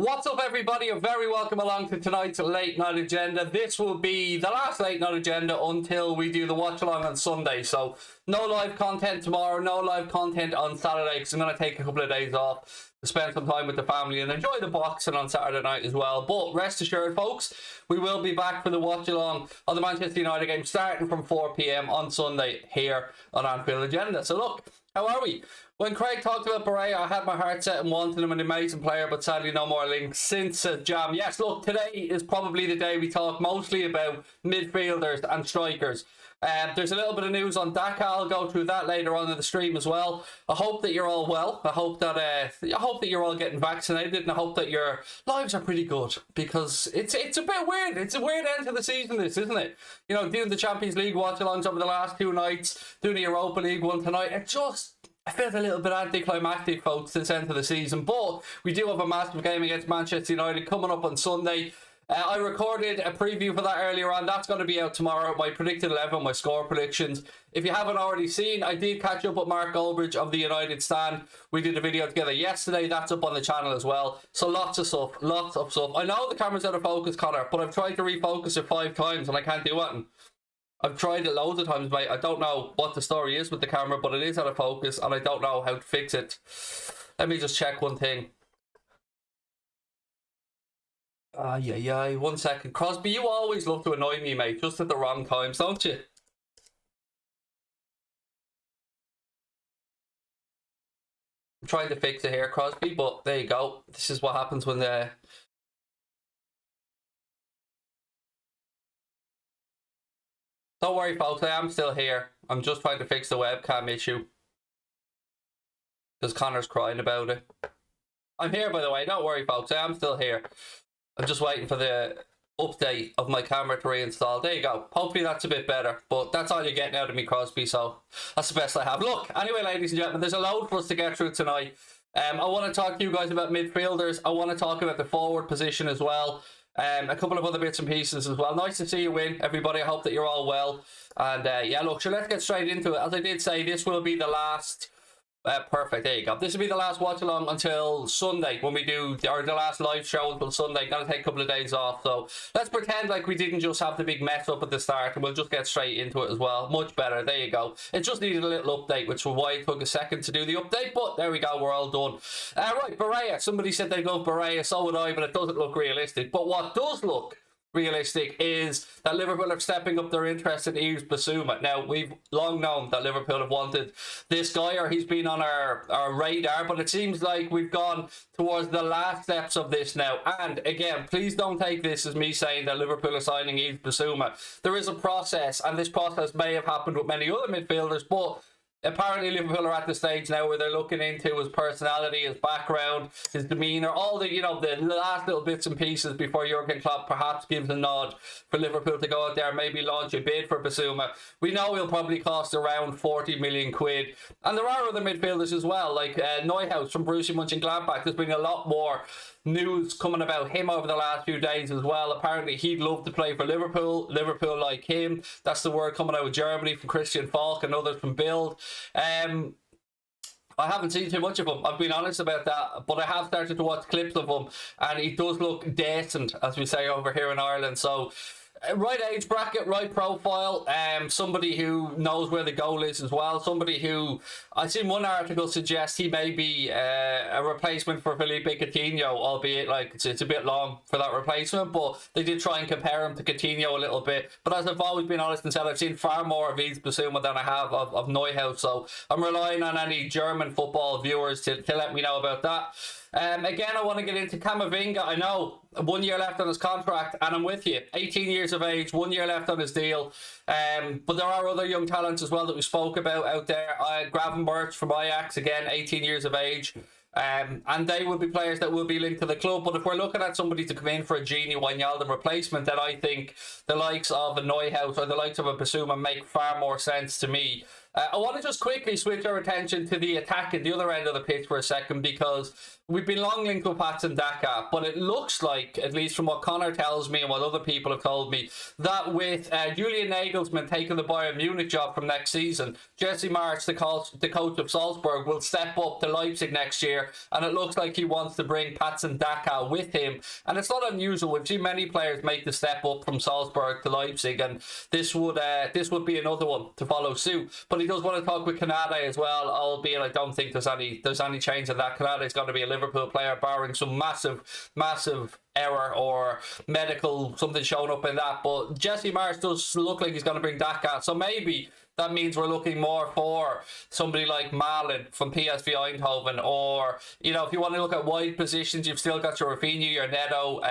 What's up, everybody? You're very welcome along to tonight's late night agenda. This will be the last late night agenda until we do the watch along on Sunday. So no live content tomorrow, no live content on Saturday because I'm going to take a couple of days off to spend some time with the family and enjoy the boxing on Saturday night as well. But rest assured, folks, we will be back for the watch along of the Manchester United game starting from 4 p.m. on Sunday here on Anfield Agenda. So look, how are we? When Craig talked about Barrea, I had my heart set and wanted him an amazing player, but sadly no more links since Jam. Yes, look, today is probably the day we talk mostly about midfielders and strikers. There's a little bit of news on Daka. I'll go through that later on in the stream as well. I hope that you're all well. I hope that you're all getting vaccinated, and I hope that your lives are pretty good, because it's a bit weird. It's a weird end to the season, this, isn't it? You know, doing the Champions League watch-alongs over the last 2 nights, doing the Europa League one tonight. I felt a little bit anticlimactic, folks, this end of the season, but we do have a massive game against Manchester United coming up on Sunday. I recorded a preview for that earlier on. That's going to be out tomorrow. My predicted 11, my score predictions. If you haven't already seen, I did catch up with Mark Goldbridge of the United Stand. We did a video together yesterday. That's up on the channel as well. So lots of stuff. I know the camera's out of focus, Connor, but I've tried to refocus it 5 times and I can't do it. I've tried it loads of times, mate. I don't know what the story is with the camera, but it is out of focus and I don't know how to fix it. Let me just check one thing. Yeah. 1 second. Crosby, you always love to annoy me, mate, just at the wrong times, don't you? I'm trying to fix it here, Crosby, but there you go. This is what happens when the... Don't worry, folks, I am still here. I'm just trying to fix the webcam issue, because Connor's crying about it. I'm here, by the way. Don't worry, folks, I am still here. I'm just waiting for the update of my camera to reinstall. There you go. Hopefully that's a bit better, but that's all you're getting out of me, Crosby, so that's the best I have. Look, anyway, ladies and gentlemen, there's a load for us to get through tonight. I want to talk to you guys about midfielders. I want to talk about the forward position as well. A couple of other bits and pieces as well. Nice to see you win, everybody. I hope that you're all well. And yeah, look, so let's get straight into it. As I did say, this will be the last... perfect, there you go. This will be the last watch along until Sunday when we do, or the last live show until Sunday. Gonna take a couple of days off, so let's pretend like we didn't just have the big mess up at the start, and we'll just get straight into it as well. Much better, there you go. It just needed a little update, which was why it took a second to do the update, but there we go, we're all done. Right, Barrea. Somebody said they love Barrea, so would I, but it doesn't look realistic. But what does look realistic is that Liverpool are stepping up their interest in Yves Bissouma. Now, we've long known that Liverpool have wanted this guy, or he's been on our radar, but it seems like we've gone towards the last steps of this now. And again, please don't take this as me saying that Liverpool are signing Yves Bissouma. There is a process, and this process may have happened with many other midfielders, but apparently Liverpool are at the stage now where they're looking into his personality, his background, his demeanour, all the, you know, the last little bits and pieces before Jurgen Klopp perhaps gives a nod for Liverpool to go out there and maybe launch a bid for Bissouma. We know he'll probably cost around 40 million quid. And there are other midfielders as well, like Neuhaus from Borussia Mönchengladbach. There's been a lot more news coming about him over the last few days as well. Apparently he'd love to play for Liverpool. Liverpool like him. That's the word coming out of Germany from Christian Falk and others from Bild. I haven't seen too much of him, I've been honest about that, but I have started to watch clips of him and he does look decent, as we say over here in Ireland. So right age bracket, right profile, somebody who knows where the goal is as well, somebody who, I've seen one article suggest he may be a replacement for Felipe Coutinho, albeit like it's a bit long for that replacement, but they did try and compare him to Coutinho a little bit. But as I've always been honest and said, I've seen far more of Yves Bissouma than I have of Neuhaus, so I'm relying on any German football viewers to let me know about that. Again, I want to get into Camavinga. I know 1 year left on his contract, and I'm with you. 18 years of age, 1 year left on his deal. But there are other young talents as well that we spoke about out there. Gravenberch from Ajax, again, 18 years of age. And they will be players that will be linked to the club. But if we're looking at somebody to come in for a Gini Wijnaldum replacement, then I think the likes of a Neuhaus or the likes of a Bissouma make far more sense to me. I want to just quickly switch our attention to the attack at the other end of the pitch for a second, because we've been long linked with Patson Daka, but it looks like, at least from what Connor tells me and what other people have told me, that with Julian Nagelsmann taking the Bayern Munich job from next season, Jesse Marsch, the coach of Salzburg, will step up to Leipzig next year, and it looks like he wants to bring Patson Daka with him. And it's not unusual. We've seen many players make the step up from Salzburg to Leipzig, and this would be another one to follow suit. But he does want to talk with Kanade as well, albeit I don't think there's any change in that. Kanade is going to be a Liverpool player, barring some massive error or medical something showing up in that. But Jesse Marsch does look like he's going to bring Daka, so maybe that means we're looking more for somebody like Malen from PSV Eindhoven, or, you know, if you want to look at wide positions, you've still got your Rafinha, your Neto,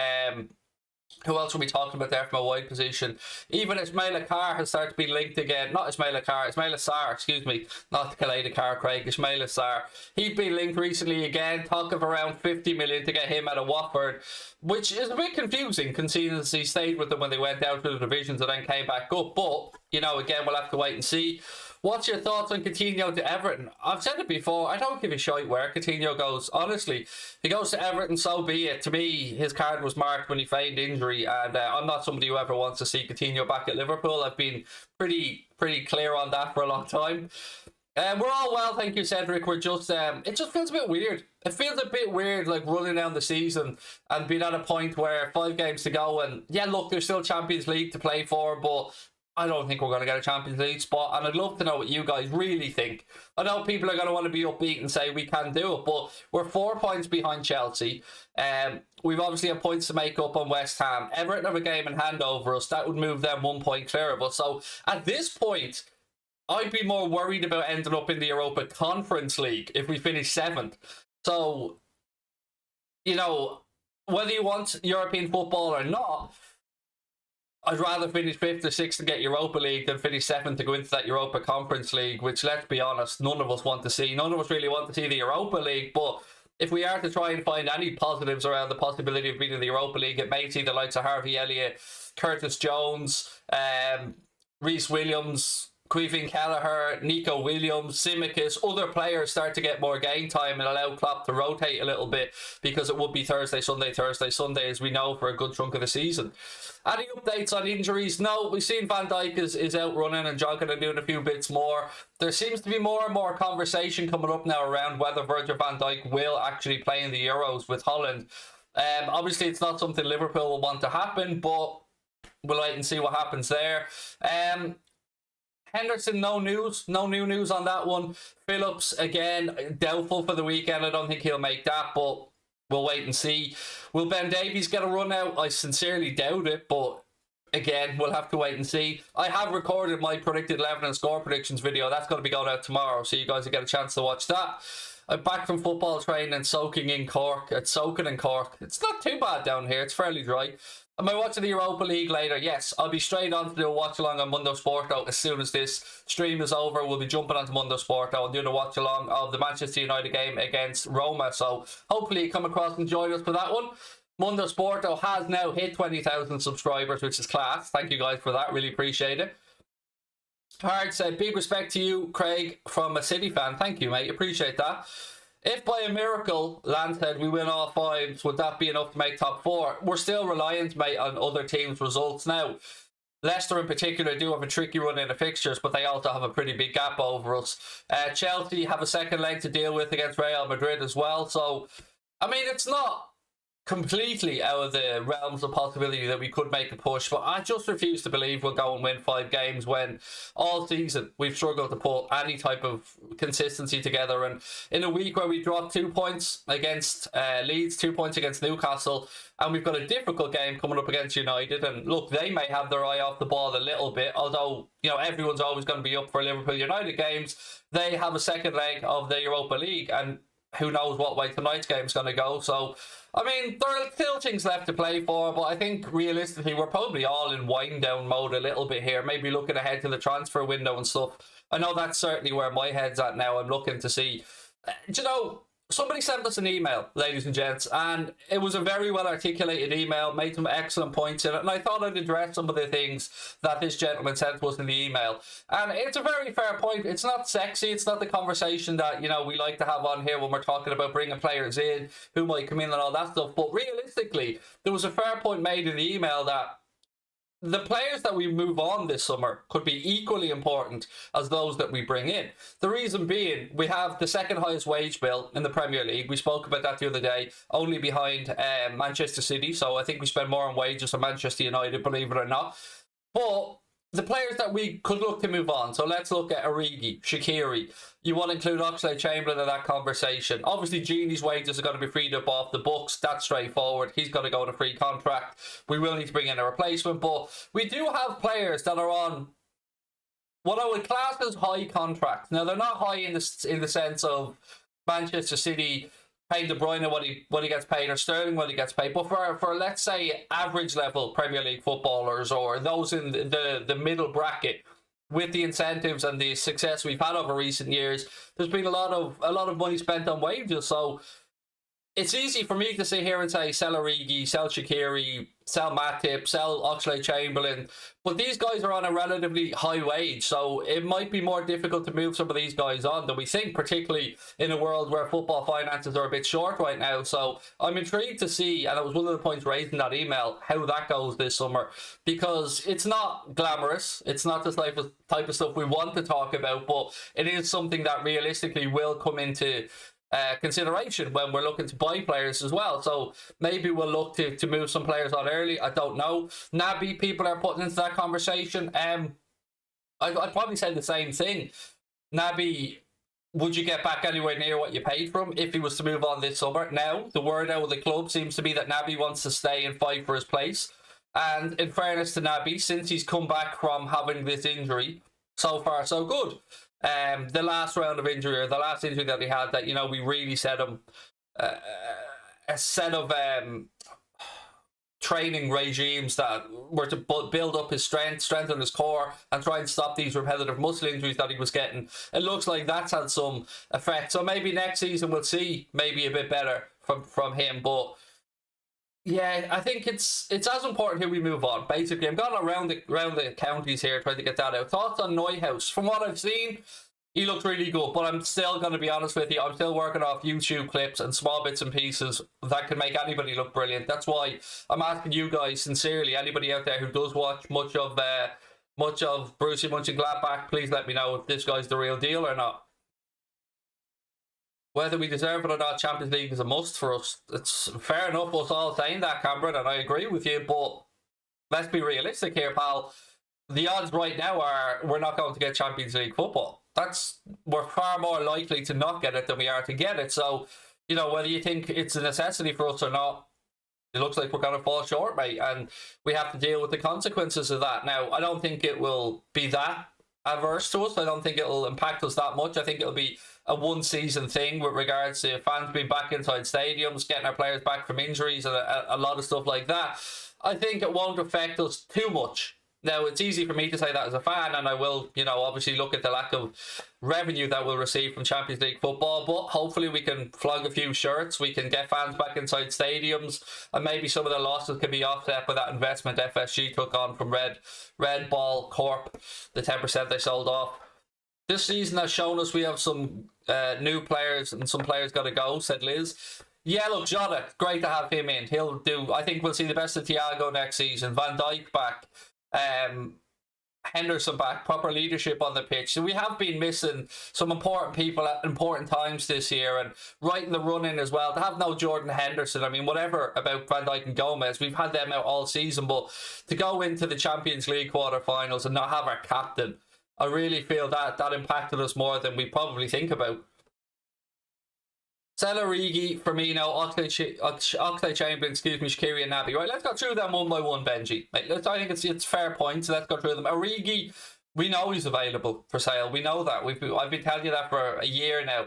who else are we talking about there from a wide position? Even Ismaila Carr has started to be linked again. Not Ismaila Carr, Ismaila Sarr, excuse me. Not Kaleda Carr, Craig. Ismaila Sarr. He's been linked recently again. Talk of around 50 million to get him out of Watford, which is a bit confusing considering he stayed with them when they went down to the divisions and then came back up. But, you know, again, we'll have to wait and see. What's your thoughts on Coutinho to Everton? I've said it before, I don't give a shite where Coutinho goes. Honestly, he goes to Everton, so be it. To me, his card was marked when he feigned injury, and I'm not somebody who ever wants to see Coutinho back at Liverpool. I've been pretty clear on that for a long time. We're all well, thank you, Cedric. We're just, it just feels a bit weird. It feels a bit weird, like running down the season and being at a point where 5 games to go, and yeah, look, there's still Champions League to play for, but I don't think we're going to get a Champions League spot, and I'd love to know what you guys really think. I know people are going to want to be upbeat and say we can do it, but we're 4 points behind Chelsea. We've obviously have points to make up on West Ham. Everton have a game in hand over us. That would move them 1 point clear of us. So at this point, I'd be more worried about ending up in the Europa Conference League if we finish 7th. So, you know, whether you want European football or not, I'd rather finish 5th or 6th and get Europa League than finish 7th to go into that Europa Conference League, which, let's be honest, none of us want to see. None of us really want to see the Europa League, but if we are to try and find any positives around the possibility of being in the Europa League, it may see the likes of Harvey Elliott, Curtis Jones, Reece Williams, Queven Kelleher, Nico Williams, Tsimikas, other players start to get more game time and allow Klopp to rotate a little bit, because it would be Thursday, Sunday, as we know, for a good chunk of the season. Any updates on injuries? No, we've seen Van Dijk is out running and jogging and doing a few bits more. There seems to be more and more conversation coming up now around whether Virgil van Dijk will actually play in the Euros with Holland. Obviously, it's not something Liverpool will want to happen, but we'll wait and see what happens there. Henderson, no news. No new news on that one. Phillips, again, doubtful for the weekend. I don't think he'll make that, but we'll wait and see. Will Ben Davies get a run out? I sincerely doubt it, but again, we'll have to wait and see. I have recorded my predicted 11 and score predictions video. That's going to be going out tomorrow, so you guys will get a chance to watch that. I'm back from football training and soaking in Cork. It's soaking in Cork. It's not too bad down here. It's fairly dry. Am I watching the Europa League later? Yes, I'll be straight on to do a watch along on Mundo Sporto as soon as this stream is over. We'll be jumping onto Mundo Sporto and doing a watch along of the Manchester United game against Roma. So hopefully you come across and join us for that one. Mundo Sporto has now hit 20,000 subscribers, which is class. Thank you guys for that. Really appreciate it. Hard said, big respect to you, Craig, from a City fan. Thank you, mate. Appreciate that. If by a miracle, Lance said, we win all 5s, would that be enough to make top 4? We're still reliant, mate, on other teams' results. Now, Leicester in particular do have a tricky run in the fixtures, but they also have a pretty big gap over us. Chelsea have a second leg to deal with against Real Madrid as well. So, I mean, it's not completely out of the realms of possibility that we could make a push, but I just refuse to believe we'll go and win 5 games when all season we've struggled to put any type of consistency together. And in a week where we dropped 2 points against Leeds, 2 points against Newcastle, and we've got a difficult game coming up against United, and look, they may have their eye off the ball a little bit, although, you know, everyone's always going to be up for Liverpool United games. They have a second leg of the Europa League, and who knows what way tonight's game is going to go. So, I mean, there are still things left to play for, but I think realistically we're probably all in wind down mode a little bit here, maybe looking ahead to the transfer window and stuff. I know that's certainly where my head's at now. I'm looking to see, you know, Somebody sent us an email, ladies and gents, and it was a very well articulated email, made some excellent points in it, and I thought I'd address some of the things that this gentleman sent to us in the email. And it's a very fair point. It's not sexy. It's not the conversation that, you know, we like to have on here when we're talking about bringing players in, who might come in and all that stuff. But realistically, there was a fair point made in the email that the players that we move on this summer could be equally important as those that we bring in. The reason being, we have the second highest wage bill in the Premier League. We spoke about that the other day, only behind Manchester City. So I think we spend more on wages than Manchester United, believe it or not. But the players that we could look to move on, so let's look at Origi, Shaqiri. You want to include Oxlade-Chamberlain in that conversation. Obviously, Gini's wages are going to be freed up off the books. That's straightforward. He's going to go on a free contract. We will need to bring in a replacement, but we do have players that are on what I would class as high contracts. Now, they're not high in the sense of Manchester City paying De Bruyne what he gets paid, or Sterling what he gets paid. But for let's say average level Premier League footballers, or those in the middle bracket, with the incentives and the success we've had over recent years, there's been a lot of money spent on wages. So it's easy for me to sit here and say sell Origi, sell Shaqiri, sell Matip, sell Oxlade-Chamberlain, but these guys are on a relatively high wage, so it might be more difficult to move some of these guys on than we think, particularly in a world where football finances are a bit short right now. So I'm intrigued to see, and it was one of the points raised in that email, how that goes this summer, because it's not glamorous, it's not the type of stuff we want to talk about, but it is something that realistically will come into consideration when we're looking to buy players as well. So maybe we'll look to move some players on early. I don't know. Naby, people are putting into that conversation. I'd probably say the same thing. Naby, would you get back anywhere near what you paid for him if he was to move on this summer? Now, the word out of the club seems to be that Naby wants to stay and fight for his place. And in fairness to Naby, since he's come back from having this injury, so far so good. The last round of injury, or the last injury that he had, that, you know, we really set him a set of training regimes that were to build up his strengthen his core, and try and stop these repetitive muscle injuries that he was getting. It looks like that's had some effect. So maybe next season we'll see maybe a bit better from him. But yeah, I think it's as important here we move on. Basically, I'm going around the counties here trying to get that out. Thoughts on Neuhaus? From what I've seen, he looked really good, but I'm still going to be honest with you, I'm still working off YouTube clips and small bits and pieces that can make anybody look brilliant. That's why I'm asking you guys sincerely, anybody out there who does watch much of Borussia Mönchengladbach, please let me know if this guy's the real deal or not. Whether we deserve it or not, Champions League is a must for us. It's fair enough us all saying that, Cameron, and I agree with you, but let's be realistic here, pal. The odds right now are we're not going to get Champions League football. We're far more likely to not get it than we are to get it. So, you know, whether you think it's a necessity for us or not, it looks like we're going to fall short, mate, and we have to deal with the consequences of that. Now, I don't think it will be that adverse to us. I don't think it'll impact us that much. I think it'll be a one-season thing with regards to fans being back inside stadiums, getting our players back from injuries, and a lot of stuff like that. I think it won't affect us too much. Now, it's easy for me to say that as a fan, and I will, you know, obviously look at the lack of revenue that we'll receive from Champions League football, but hopefully we can flog a few shirts, we can get fans back inside stadiums, and maybe some of the losses can be offset by that investment FSG took on from Red Ball Corp, the 10% they sold off. This season has shown us we have some new players, and some players got to go, said Liz. Yeah, look, Jota, great to have him in. He'll do, I think we'll see the best of Thiago next season. Van Dijk back. Henderson back, proper leadership on the pitch. So we have been missing some important people at important times this year, and right in the run-in as well. To have no Jordan Henderson, I mean, whatever about Van Dijk and Gomez, we've had them out all season, but to go into the Champions League quarterfinals and not have our captain, I really feel that impacted us more than we probably think about. Sell Origi, Firmino, Oxlade-Chamberlain, Shaqiri and Naby. Right, let's go through them one by one, Benji. I think it's fair points, so let's go through them. Origi, we know he's available for sale. We know that. I've been telling you that for a year now.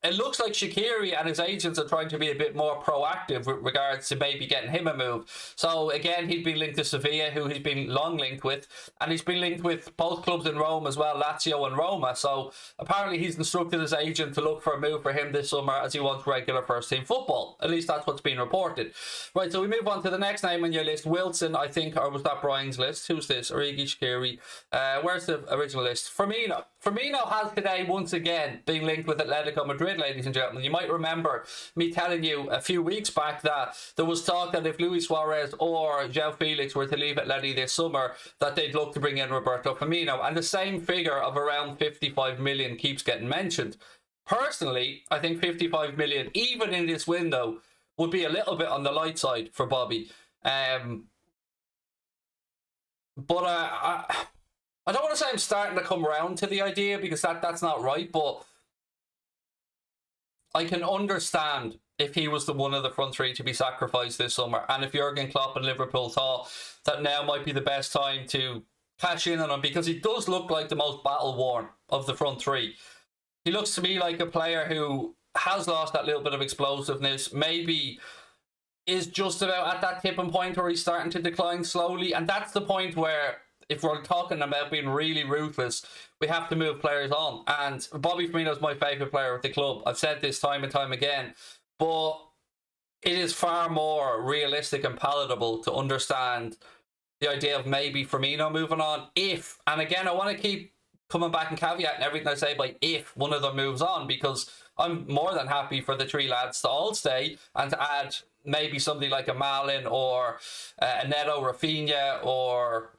it looks like Shaqiri and his agents are trying to be a bit more proactive with regards to maybe getting him a move. So again, he'd been linked to Sevilla, who he's been long linked with, and he's been linked with both clubs in Rome as well, Lazio and Roma. So apparently he's instructed his agent to look for a move for him this summer as he wants regular first team football. At least that's what's been reported. Right, so we move on to the next name on your list, Wilson, I think, or was that Brian's list? Who's this? Origi, Shaqiri. Where's the original list? Firmino. Firmino has today once again been linked with Atletico Madrid, ladies and gentlemen. You might remember me telling you a few weeks back that there was talk that if Luis Suarez or João Felix were to leave Atleti this summer, that they'd look to bring in Roberto Firmino. And the same figure of around 55 million keeps getting mentioned. Personally, I think 55 million, even in this window, would be a little bit on the light side for Bobby. But I don't want to say I'm starting to come around to the idea, because that's not right, but I can understand if he was the one of the front three to be sacrificed this summer, and if Jurgen Klopp and Liverpool thought that now might be the best time to cash in on him, because he does look like the most battle-worn of the front three. He looks to me like a player who has lost that little bit of explosiveness, maybe is just about at that tipping point where he's starting to decline slowly, and that's the point where, if we're talking about being really ruthless, we have to move players on. And Bobby Firmino is my favourite player at the club. I've said this time and time again, but it is far more realistic and palatable to understand the idea of maybe Firmino moving on if, and again, I want to keep coming back and caveating everything I say by if one of them moves on, because I'm more than happy for the three lads to all stay and to add maybe somebody like a Malin or a Neto, Rafinha, or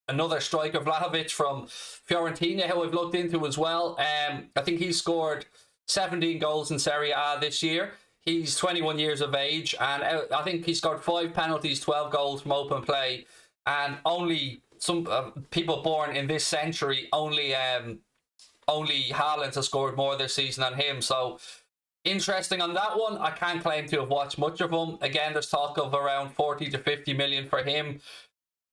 another striker, Vlahovic from Fiorentina, who I've looked into as well. I think he's scored 17 goals in Serie A this year. He's 21 years of age, and I think he scored 5 penalties, 12 goals from open play, and only some people born in this century, only Haaland has scored more this season than him. So interesting on that one. I can't claim to have watched much of him. Again, there's talk of around 40 to 50 million for him.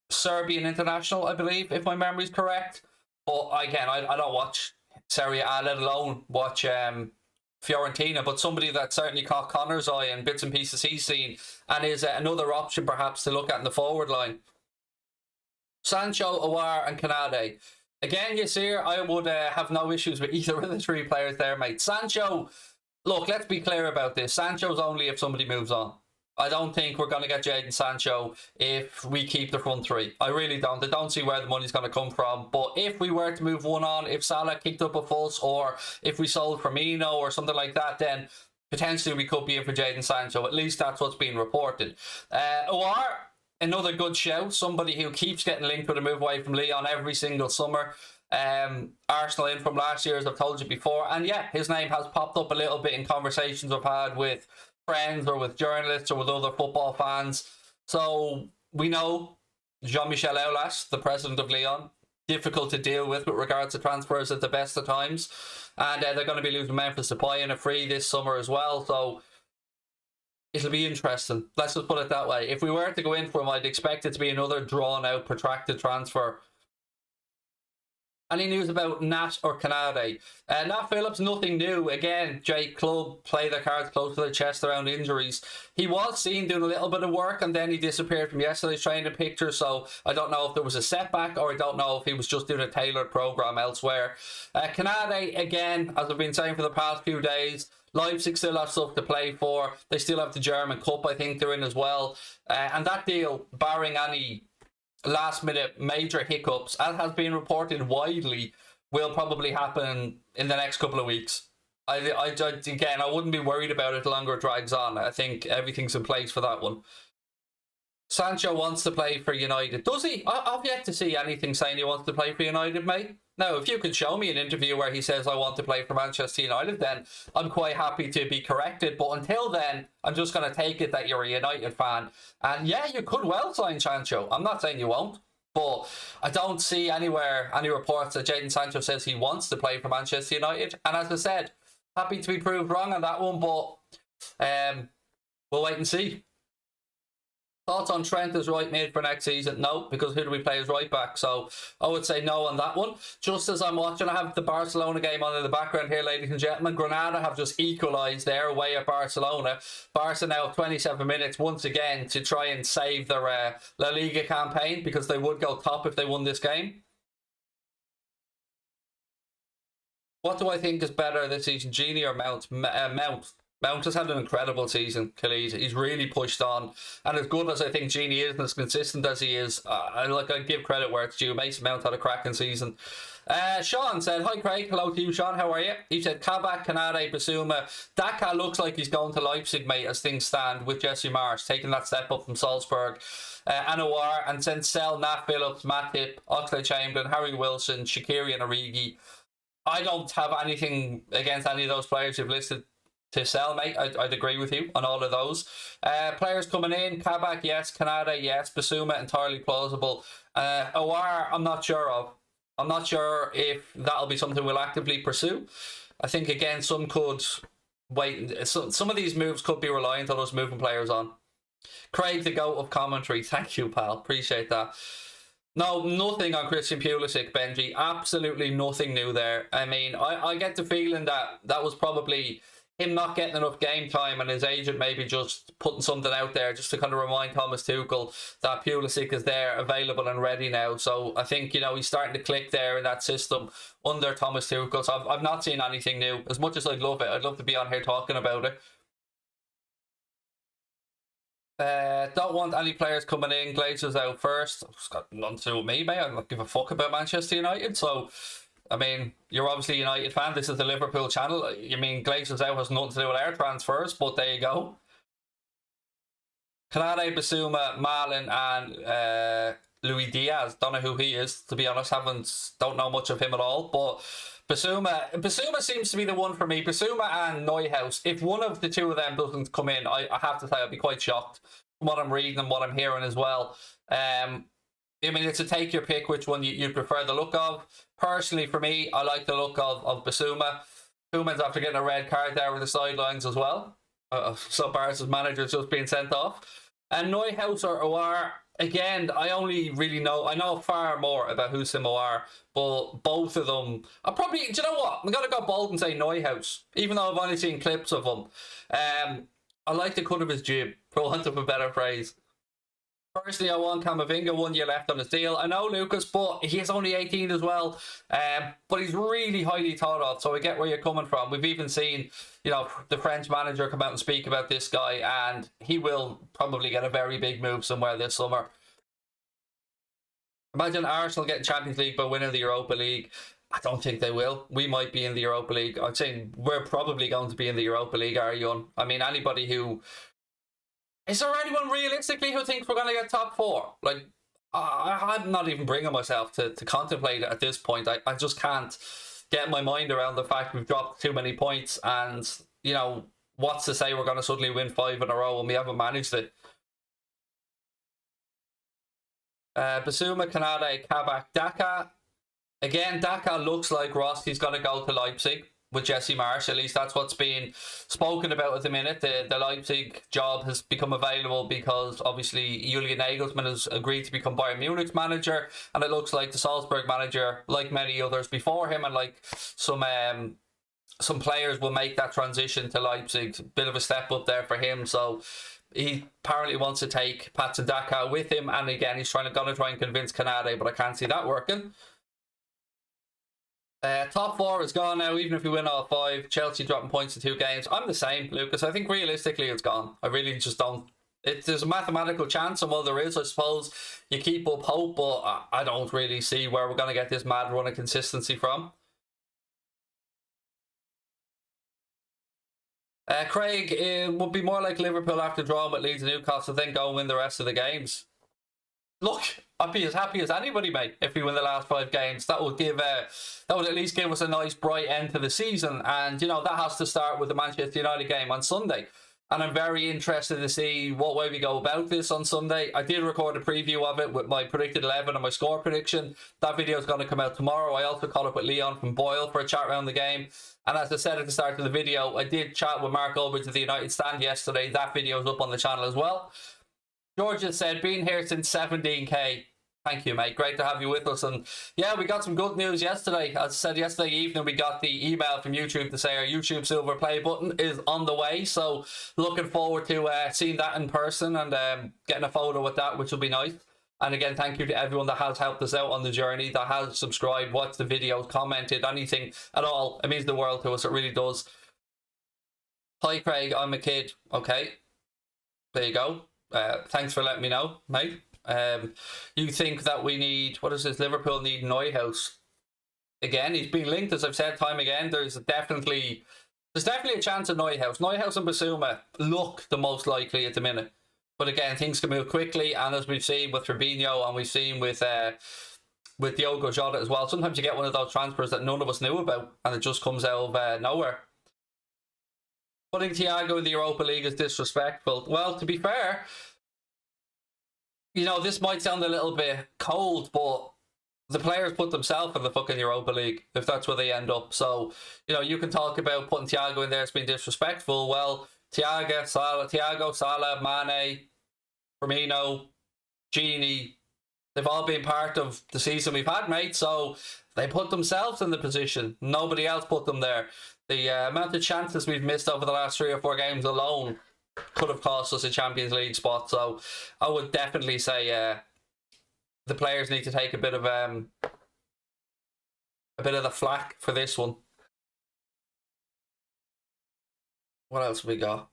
Serbian international, I believe, if my memory is correct. But again, I don't watch Serie A, let alone watch Fiorentina, but somebody that certainly caught Connor's eye and bits and pieces he's seen, and is another option perhaps to look at in the forward line. Sancho, Aouar and Canade. Again, you see, I would have no issues with either of the three players there, mate. Sancho, look, let's be clear about this. Sancho's only if somebody moves on. I don't think we're going to get Jadon Sancho if we keep the front three. I really don't. I don't see where the money's going to come from. But if we were to move one on, if Salah kicked up a fuss, or if we sold Firmino or something like that, then potentially we could be in for Jadon Sancho. At least that's what's being reported. Aouar, another good shout. Somebody who keeps getting linked with a move away from Lyon every single summer. Arsenal in from last year, as I've told you before. And yeah, his name has popped up a little bit in conversations I've had with friends or with journalists or with other football fans. So we know Jean-Michel Aulas, the president of Lyon, difficult to deal with regards to transfers at the best of times. And they're going to be losing Memphis Depay in a free this summer as well. So it'll be interesting. Let's just put it that way. If we were to go in for him, I'd expect it to be another drawn-out, protracted transfer. Any news about Nat or Canade? Nat Phillips, nothing new. Again, Jake Club play their cards close to their chest around injuries. He was seen doing a little bit of work, and then he disappeared from yesterday's training picture, so I don't know if there was a setback, or I don't know if he was just doing a tailored program elsewhere. Canade, again, as I've been saying for the past few days, Leipzig still have stuff to play for. They still have the German Cup, I think they're in as well. And that deal, barring any last minute major hiccups, as has been reported widely, will probably happen in the next couple of weeks. Again, I wouldn't be worried about it the longer it drags on. I think everything's in place for that one. Sancho wants to play for United. Does he? I've yet to see anything saying he wants to play for United, mate. Now, if you can show me an interview where he says I want to play for Manchester United, then I'm quite happy to be corrected. But until then, I'm just going to take it that you're a United fan. And yeah, you could well sign Sancho. I'm not saying you won't. But I don't see anywhere any reports that Jadon Sancho says he wants to play for Manchester United. And as I said, happy to be proved wrong on that one. But we'll wait and see. Thoughts on Trent as right mid for next season? No, because who do we play as right back? So I would say no on that one. Just as I'm watching, I have the Barcelona game on in the background here, ladies and gentlemen. Granada have just equalised their away at Barcelona. Barca now 27 minutes once again to try and save their La Liga campaign, because they would go top if they won this game. What do I think is better this season, Gini or Mount? Mount. Mount has had an incredible season, Khalid. He's really pushed on. And as good as I think Gini is and as consistent as he is, I give credit where it's due. Mason Mount had a cracking season. Sean said, hi Craig, hello to you Sean, how are you? He said, Kabak, Canade, Bissouma. Daka looks like he's going to Leipzig, mate, as things stand, with Jesse Marsch, taking that step up from Salzburg. Aouar, and then sell Nat Phillips, Matip, Oxlade-Chamberlain, Harry Wilson, Shaqiri and Origi. I don't have anything against any of those players you've listed to sell, mate. I'd agree with you on all of those. Players coming in, Kabak, yes. Canada, yes. Basuma, entirely plausible. Aouar, I'm not sure of. I'm not sure if that'll be something we'll actively pursue. I think, again, some could wait. Some of these moves could be reliant on us moving players on. Craig, the GOAT of commentary. Thank you, pal. Appreciate that. No, nothing on Christian Pulisic, Benji. Absolutely nothing new there. I mean, I get the feeling that was probably him not getting enough game time and his agent maybe just putting something out there just to kind of remind Thomas Tuchel that Pulisic is there, available and ready now. So I think, he's starting to click there in that system under Thomas Tuchel. So I've not seen anything new. As much as I'd love it, I'd love to be on here talking about it. Don't want any players coming in. Glazer's out first. It's got nothing to do with me, mate. I don't give a fuck about Manchester United. So, I mean, you're obviously a United fan. This is the Liverpool channel. I mean, Glazer's out has nothing to do with our transfers, but there you go. Canade, Bissouma, Marlin, and Luis Diaz. Don't know who he is, to be honest. Don't know much of him at all. But Bissouma seems to be the one for me. Bissouma and Neuhaus. If one of the two of them doesn't come in, I have to say I'd be quite shocked from what I'm reading and what I'm hearing as well. I mean, it's a take your pick which one you prefer the look of. Personally, for me, I like the look of Bissouma. Koeman's after getting a red card there with the sidelines as well. So Barca's manager is just being sent off. And Neuhaus or Aouar, again, I know far more about Houssem Aouar, but both of them, do you know what? I'm going to go bold and say Neuhaus, even though I've only seen clips of him. I like the cut of his jib, for want of a better phrase. Personally, I want Camavinga, 1 year left on his deal. I know, Lucas, but he is only 18 as well. But he's really highly thought of, so I get where you're coming from. We've even seen, the French manager come out and speak about this guy, and he will probably get a very big move somewhere this summer. Imagine Arsenal getting Champions League by winning the Europa League. I don't think they will. We might be in the Europa League. I'd say we're probably going to be in the Europa League, Arjun. I mean, anybody who... Is there anyone realistically who thinks we're going to get top four? Like, I'm not even bringing myself to contemplate it at this point. I just can't get my mind around the fact we've dropped too many points, and, what's to say we're going to suddenly win 5 in a row when we haven't managed it. Bissouma, Canade, Kabak, Daka. Again, Daka looks like Rossi's going to go to Leipzig with Jesse Marsch. At least that's what's being spoken about at the minute. The Leipzig job has become available because obviously Julian Nagelsmann has agreed to become Bayern Munich's manager, and it looks like the Salzburg manager, like many others before him, and like some players, will make that transition to Leipzig. Bit of a step up there for him. So he apparently wants to take Patson Daka with him, and again he's gonna try and convince Canade, but I can't see that working. Top 4 is gone now, even if we win all 5. Chelsea dropping points in 2 games. I'm the same, Lucas. I think realistically it's gone. I really just don't. There's a mathematical chance, and while there is, I suppose you keep up hope, but I don't really see where we're going to get this mad run of consistency from. Craig, it would be more like Liverpool after drawing with Leeds and Newcastle, then go and win the rest of the games. Look, I'd be as happy as anybody, mate, if we win the last 5 games. That would at least give us a nice bright end to the season. And, that has to start with the Manchester United game on Sunday. And I'm very interested to see what way we go about this on Sunday. I did record a preview of it with my predicted 11 and my score prediction. That video is going to come out tomorrow. I also caught up with Leon from Boyle for a chat around the game. And as I said at the start of the video, I did chat with Mark Ulbridge of the United Stand yesterday. That video is up on the channel as well. George has said, been here since 17k. Thank you, mate. Great to have you with us. And yeah, we got some good news yesterday. As I said yesterday evening, we got the email from YouTube to say our YouTube Silver Play button is on the way. So looking forward to seeing that in person and getting a photo with that, which will be nice. And again, thank you to everyone that has helped us out on the journey, that has subscribed, watched the videos, commented, anything at all. It means the world to us. It really does. Hi, Craig. I'm a kid. Okay. There you go. Thanks for letting me know, mate. You think that we need, what is this, Liverpool need Neuhaus? Again, he's been linked, as I've said time again. There's definitely a chance of Neuhaus. Neuhaus and Bissouma look the most likely at the minute. But again, things can move quickly, and as we've seen with Fabinho and we've seen with Diogo Jota as well, sometimes you get one of those transfers that none of us knew about, and it just comes out of nowhere. Putting Thiago in the Europa League is disrespectful. Well, to be fair, you know, this might sound a little bit cold, but the players put themselves in the fucking Europa League if that's where they end up. So, you know, you can talk about putting Thiago in there as being disrespectful. Well, Thiago, Salah, Mane, Firmino, Gini, they've all been part of the season we've had, mate. So they put themselves in the position. Nobody else put them there. The amount of chances we've missed over the last 3 or 4 games alone could have cost us a Champions League spot. So I would definitely say the players need to take a bit of the flack for this one. What else have we got?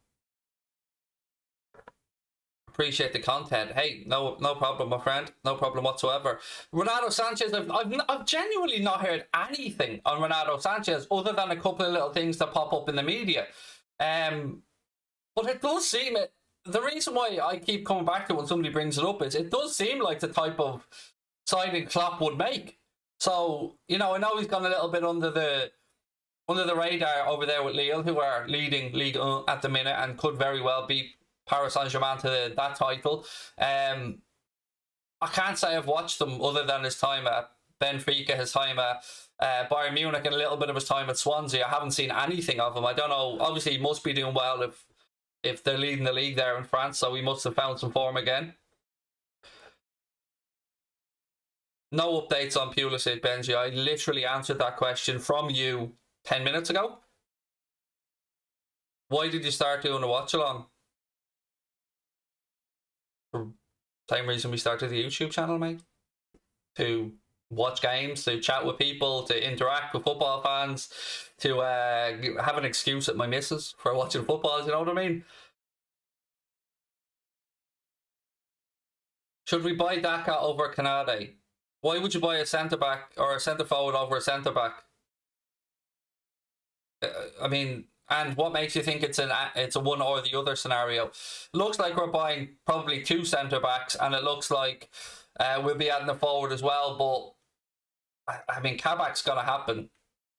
Appreciate the content. Hey, no problem, my friend. No problem whatsoever. Renato Sanchez, I've genuinely not heard anything on Renato Sanchez other than a couple of little things that pop up in the media. But it does seem, the reason why I keep coming back to it when somebody brings it up is it does seem like the type of signing Klopp would make. So, you know, I know he's gone a little bit under the radar over there with Lille, who are leading Ligue 1 at the minute and could very well beat Paris Saint-Germain to that title. I can't say I've watched them other than his time at Benfica, his time at Bayern Munich, and a little bit of his time at Swansea. I haven't seen anything of him. I don't know. Obviously, he must be doing well if they're leading the league there in France, so he must have found some form again. No updates on Pulisic, Benji. I literally answered that question from you 10 minutes ago. Why did you start doing a watch-along? Same reason we started the YouTube channel, mate. To watch games, to chat with people, to interact with football fans, to have an excuse at my missus for watching football, you know what I mean? Should we buy Daka over Canade? Why would you buy a centre-back or a centre-forward over a centre-back? I mean, and what makes you think it's a one or the other scenario? Looks like we're buying probably 2 centre-backs, and it looks like we'll be adding a forward as well, but I mean, Kabak's going to happen.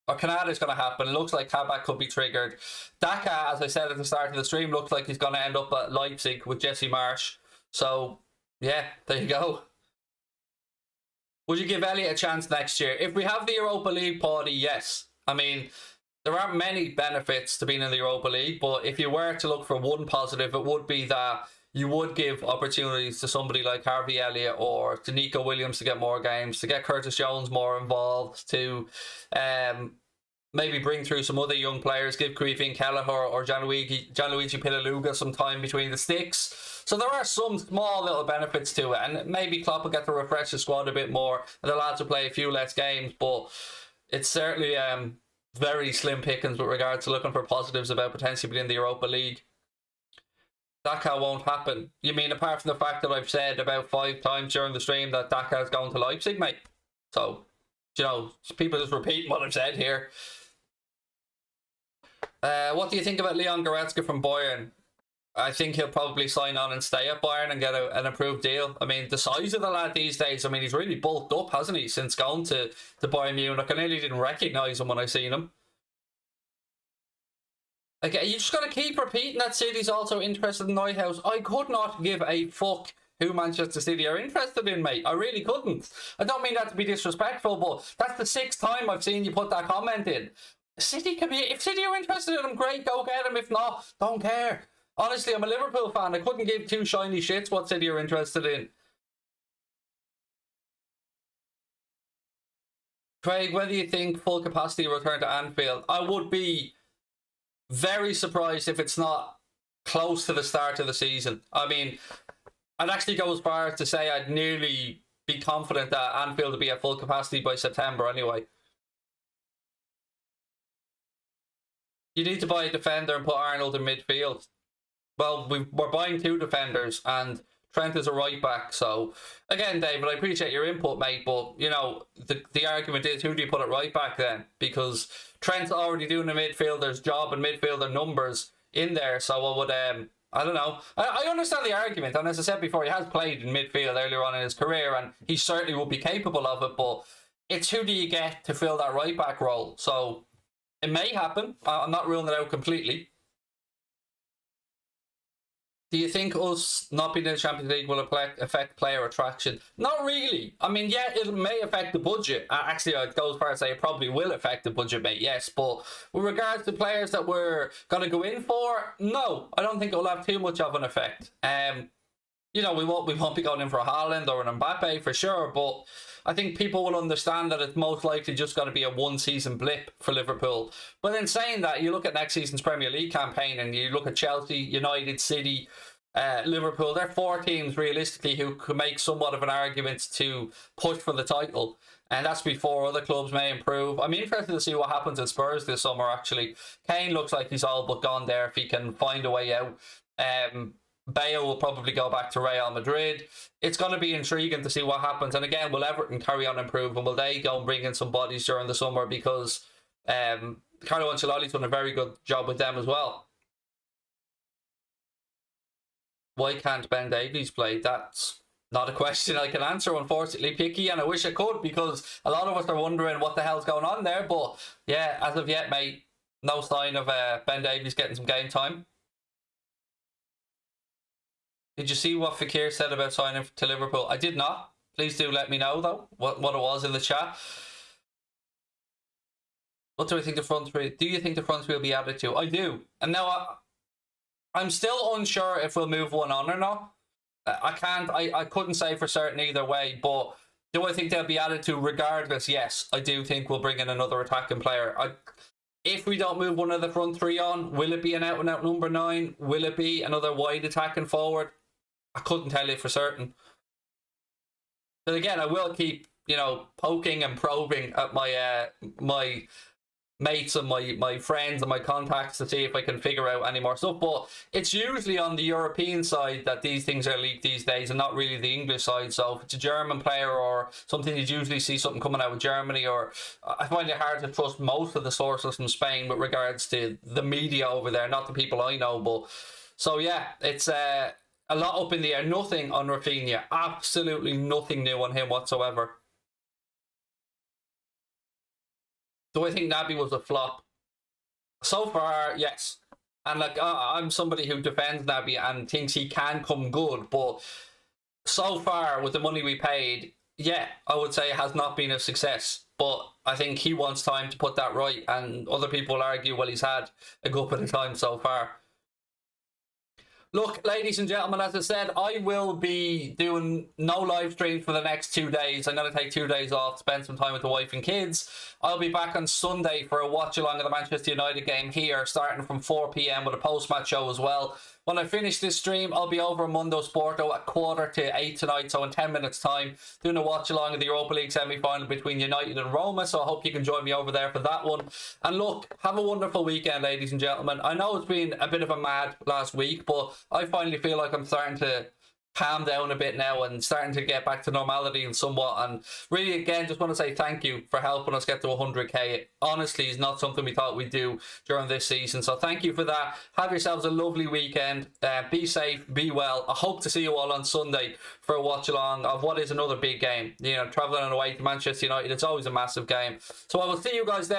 Or Canada's going to happen. It looks like Kabak could be triggered. Daka, as I said at the start of the stream, looks like he's going to end up at Leipzig with Jesse Marsch. So, yeah, there you go. Would you give Elliott a chance next year? If we have the Europa League party, yes. I mean, there aren't many benefits to being in the Europa League, but if you were to look for one positive, it would be that you would give opportunities to somebody like Harvey Elliott or to Nico Williams to get more games, to get Curtis Jones more involved, to maybe bring through some other young players, give Kevin Kelleher or Gianluigi Pillaluga some time between the sticks. So there are some small little benefits to it, and maybe Klopp will get to refresh the squad a bit more, and the lads will play a few less games, but it's certainly very slim pickings with regards to looking for positives about potentially being in the Europa League. Daka won't happen. You mean apart from the fact that I've said about 5 times during the stream that Daka is going to Leipzig, mate? So, you know, people just repeating what I've said here. What do you think about Leon Goretzka from Bayern? I think he'll probably sign on and stay at Bayern and get an improved deal. I mean, the size of the lad these days, I mean, he's really bulked up, hasn't he, since going to Bayern Munich? I nearly didn't recognise him when I seen him. Okay, you just got to keep repeating that City's also interested in Neuhaus. I could not give a fuck who Manchester City are interested in, mate. I really couldn't. I don't mean that to be disrespectful, but that's the 6th time I've seen you put that comment in. City can be, if City are interested in him, great, go get him. If not, don't care. Honestly, I'm a Liverpool fan. I couldn't give two shiny shits what city you're interested in. Craig, when do you think full capacity return to Anfield? I would be very surprised if it's not close to the start of the season. I mean, I'd actually go as far as to say I'd nearly be confident that Anfield will be at full capacity by September anyway. You need to buy a defender and put Arnold in midfield. Well, we're buying two defenders and Trent is a right back. So, again, David, I appreciate your input, mate. But, you know, the argument is, who do you put at right back then? Because Trent's already doing the midfielder's job and midfielder numbers in there. So I would, I don't know. I understand the argument. And as I said before, he has played in midfield earlier on in his career. And he certainly would be capable of it. But it's who do you get to fill that right back role? So it may happen. I'm not ruling it out completely. Do you think us not being in the Champions League will affect player attraction? Not really. I mean, yeah, it may affect the budget. Actually, I'd go as far as say it probably will affect the budget, mate, yes. But with regards to players that we're going to go in for, no, I don't think it will have too much of an effect. You know, we won't be going in for a Haaland or an Mbappe for sure, but I think people will understand that it's most likely just going to be a one-season blip for Liverpool. But in saying that, you look at next season's Premier League campaign and you look at Chelsea, United, City, Liverpool, they're four teams realistically who could make somewhat of an argument to push for the title. And that's before other clubs may improve. I'm interested to see what happens at Spurs this summer, actually. Kane looks like he's all but gone there if he can find a way out. Bale will probably go back to Real Madrid. It's going to be intriguing to see what happens. And again, will Everton carry on improving? Will they go and bring in some bodies during the summer? Because Carlo Ancelotti's done a very good job with them as well. Why can't Ben Davies play? That's not a question I can answer, unfortunately, Picky, and I wish I could, because a lot of us are wondering what the hell's going on there. But yeah, as of yet, mate, no sign of Ben Davies getting some game time. Did you see what Fekir said about signing to Liverpool? I did not. Please do let me know, though, what it was in the chat. What do I think the front three? Do you think the front three will be added to? I do. And now I'm still unsure if we'll move one on or not. I couldn't say for certain either way, but do I think they'll be added to regardless? Yes, I do think we'll bring in another attacking player. If we don't move one of the front three on, will it be an out-and-out number 9? Will it be another wide attacking forward? I couldn't tell you for certain. But again, I will keep, you know, poking and probing at my my mates and my friends and my contacts to see if I can figure out any more stuff. But it's usually on the European side that these things are leaked these days and not really the English side. So if it's a German player or something, you usually see something coming out of Germany, or I find it hard to trust most of the sources from Spain with regards to the media over there, not the people I know. But so yeah, it's a lot up in the air. Nothing on Rafinha. Absolutely nothing new on him whatsoever. Do I think Naby was a flop? So far, yes. And like I'm somebody who defends Naby and thinks he can come good, but so far with the money we paid, yeah, I would say it has not been a success. But I think he wants time to put that right, and other people argue, well, he's had a good bit of time so far. Look, ladies and gentlemen, as I said, I will be doing no live streams for the next 2 days. I'm going to take 2 days off, spend some time with the wife and kids. I'll be back on Sunday for a watch-along of the Manchester United game here, starting from 4 p.m. with a post-match show as well. When I finish this stream, I'll be over at Mundo Sporto at 7:45 tonight, so in 10 minutes' time, doing a watch-along of the Europa League semi-final between United and Roma, so I hope you can join me over there for that one. And look, have a wonderful weekend, ladies and gentlemen. I know it's been a bit of a mad last week, but I finally feel like I'm starting to calm down a bit now and starting to get back to normality and somewhat. And really, again, just want to say thank you for helping us get to 100k. It honestly is not something we thought we'd do during this season, so thank you for that. Have yourselves a lovely weekend. Be safe, be well. I hope to see you all on Sunday for a watch along of what is another big game. You know, traveling away to Manchester United, it's always a massive game. So I will see you guys then.